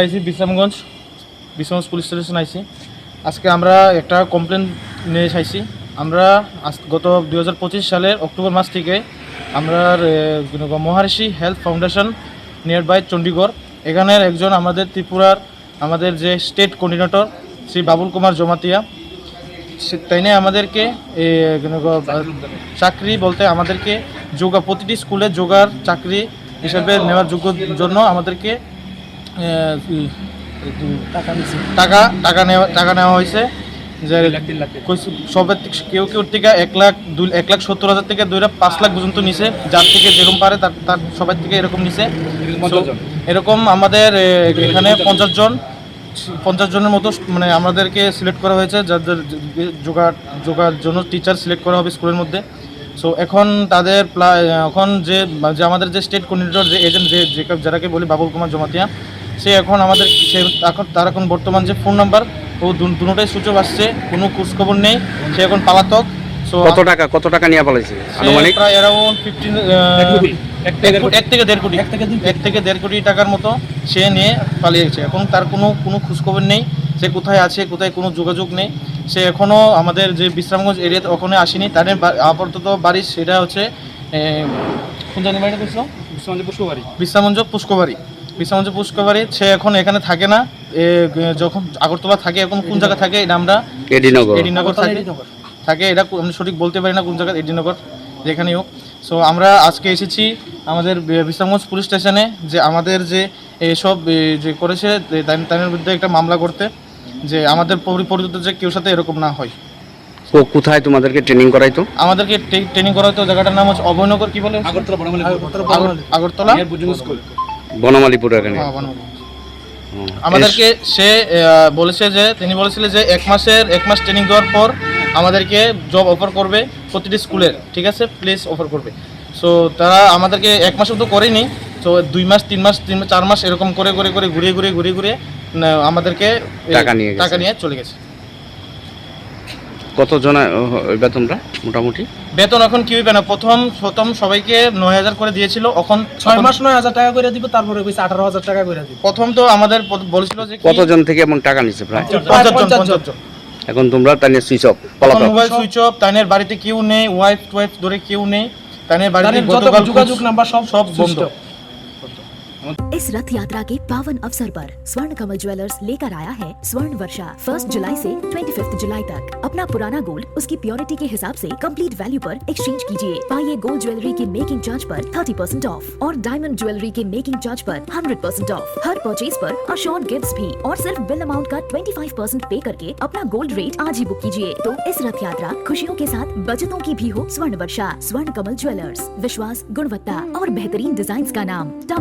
আইসি Bishramganj police station আইসি। আজকে আমরা একটা কমপ্লেন নিয়ে চাইছি। আমরা গত 2025 সালের অক্টোবর মাস থেকে আমরা Maharishi health foundation nearby Chandigarh এখানের একজন আমাদের ত্রিপুরার আমাদের যে স্টেট কোঅর্ডিনেটর শ্রী বাবুল কুমার জমাতিয়া তাইনে আমাদেরকে চাকরি বলতে আমাদেরকে যোগা প্রতিটি স্কুলে যোগার চাকরি হিসেবে নেওয়ার যোগ্য জন্য আমাদেরকে টাকা নেওয়া হয়েছে যে সবের কেউ থেকে 1,70,000 থেকে 2,05 লাখ পর্যন্ত নিছে, যার থেকে যেরকম পারে তার সবার থেকে এরকম নিছে। এরকম আমাদের এখানে 50 জনের মতো মানে আমাদেরকে সিলেক্ট করা হয়েছে, যাদের যোগার জন্য টিচার সিলেক্ট করা হবে স্কুলের মধ্যে। সো এখন তাদের এখন যে আমাদের যে স্টেট কোঅর্ডিনেটর যে এজেন্ট যারাকে বলি বাবুল কুমার জমাতিয়া, সে এখন আমাদের তার এখন বর্তমান যে ফোন নাম্বার ও দুটোটাই সুইচ অফ আসছে, কোনো খোঁজখবর নেই, সে এখন পালাতক। সো কত টাকা নিয়ে পালাইছে? আনুমানিক প্রায় অ্যারাউন্ড 1 থেকে 1.5 কোটি টাকার মতো সে নিয়ে পালিয়েছে। এখন তার কোনো খোঁজখবর নেই, সে কোথায় আছে, কোথায় কোনো যোগাযোগ নেই। সে এখনও আমাদের যে বিশ্রামগঞ্জ এরিয়াতে ওখানে আসেনি। তাদের আপাতত বাড়ি সেটা হচ্ছে কোন জানি বাড়িটা বলছিল বিশ্রামগঞ্জ পুষ্কবাড়ি। সে এখন এখানে থাকে না, যখন আগরতলা থাকে, এখন কোন জায়গায় থাকে এটা আমরা এডিনগর থাকে, এটা আমি সঠিক বলতে পারি না কোন জায়গায়, এডিনগর যেখানেই হোক। সো আমরা আজকে এসেছি আমাদের বিশ্রামগঞ্জ পুলিশ স্টেশনে যে আমাদের যে এসব যে করেছে তাদের বিরুদ্ধে একটা মামলা করতে, যে আমাদের পরিচিত যে কেউ সাথে এরকম না হয়। ও কোথায় তোমাদেরকে ট্রেনিং করাইতো? আমাদেরকে ট্রেনিং করাইতো, জায়গাটার নাম হচ্ছে অভয়নগর, কি বলে আগরতলা বনমালীপুর এখানে। আমাদেরকে সে তিনি বলেছিলেন যে 1 মাস ট্রেনিং দেওয়ার পর আমাদেরকে জব অফার করবে প্রতিটি স্কুলের, ঠিক আছে, প্লেস অফার করবে। সো তারা আমাদেরকে 1 মাসও তো করেনি, তো 2 মাস 3 মাস 4 মাস এরকম করে ঘুরিয়ে আমাদেরকে টাকা নিয়ে চলে গেছে। কতজন বেতনটা মোটামুটি? বেতন এখন কি হইবে না, প্রথম সবাইকে 9,000 করে দিয়েছিল, এখন 6 মাস 9,000 টাকা করে দিব, তারপরে কইছে 18,000 টাকা করে দিব। প্রথম তো আমাদের বলেছিল যে কতজন থেকে এমন টাকা নিছে? প্রায় 50 জন। এখন তোমরা তাইনে switch off, mobile switch off, তাইনের বাড়িতে কেউ নেই, ওয়াইফ ধরে কেউ নেই, তাইনের বাড়িতে গতকাল যোগাযোগ নাম্বার সব বন্ধ। इस रथ यात्रा के पावन अवसर पर स्वर्ण कमल ज्वेलर्स लेकर आया है स्वर्ण वर्षा 1 जुलाई से 25 जुलाई तक। अपना पुराना गोल्ड उसकी प्योरिटी के हिसाब से कंप्लीट वैल्यू पर एक्सचेंज कीजिए। पाइए गोल्ड ज्वेलरी के मेकिंग चार्ज पर 30% ऑफ और डायमंड ज्वेलरी के मेकिंग चार्ज पर 100% ऑफ। हर परचेज पर अश्योर्ड गिफ्ट्स भी और सिर्फ बिल अमाउंट का 25% पे करके अपना गोल्ड रेट आज ही बुक कीजिए। तो इस रथ यात्रा खुशियों के साथ बचतों की भी हो। स्वर्ण वर्षा स्वर्ण कमल ज्वेलर्स, विश्वास, गुणवत्ता और बेहतरीन डिजाइन का नाम।